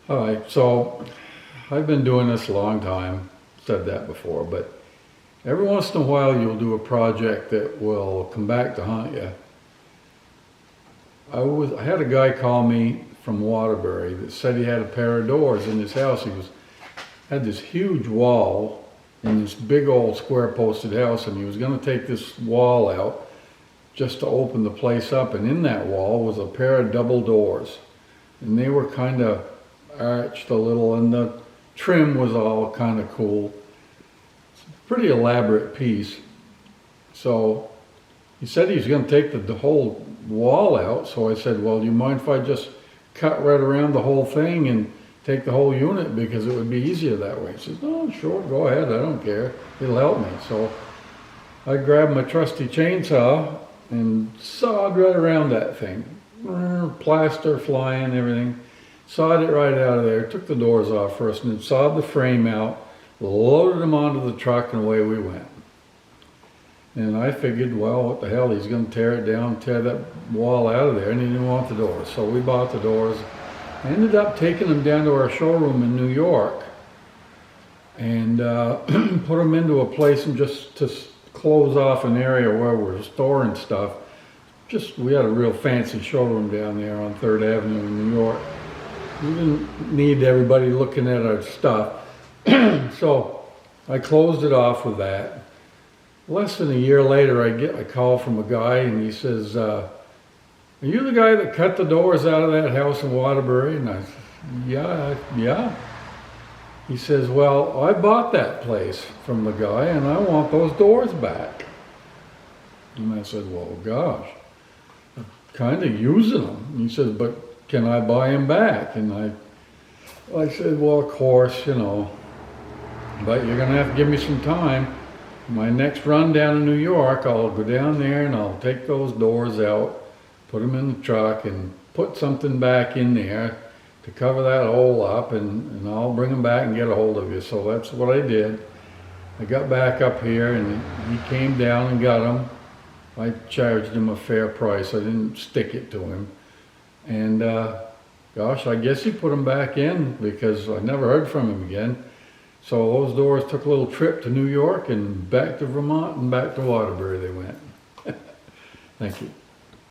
All right, so I've been doing this a long time, said that before, but every once in a while you'll do a project that will come back to haunt you. I had a guy call me from Waterbury that said he had a pair of doors in his house. Had this huge wall in this big old square posted house, and he was going to take this wall out just to open the place up, and in that wall was a pair of double doors, and they were kind of arched a little, and the trim was all kind of cool. It's a pretty elaborate piece. So he said he was going to take the whole wall out, so I said, well, do you mind if I just cut right around the whole thing and take the whole unit, because it would be easier that way. He says, no, sure, go ahead, I don't care, it'll help me. So I grabbed my trusty chainsaw and sawed right around that thing. Plaster flying, everything. Sawed it right out of there, took the doors off first, and then sawed the frame out, loaded them onto the truck, and away we went. And I figured, well, what the hell, he's going to tear it down, tear that wall out of there, and he didn't want the doors. So we bought the doors. I ended up taking them down to our showroom in New York and put them into a place and just to close off an area where we're storing stuff. We had a real fancy showroom down there on 3rd Avenue in New York. We didn't need everybody looking at our stuff. So I closed it off with that. Less than a year later, I get a call from a guy, and he says, are you the guy that cut the doors out of that house in Waterbury? And I said, yeah. He says, well, I bought that place from the guy, and I want those doors back. And I said, well, gosh, I'm kind of using them. And he says, but can I buy them back? And I said, well, of course, you know, but you're going to have to give me some time. My next run down to New York, I'll go down there and I'll take those doors out, put them in the truck, and put something back in there to cover that hole up, and I'll bring them back and get a hold of you. So that's what I did. I got back up here, and he came down and got them. I charged him a fair price. I didn't stick it to him. And gosh, I guess he put them back in, because I never heard from him again. So those doors took a little trip to New York and back to Vermont and back to Waterbury they went. Thank you.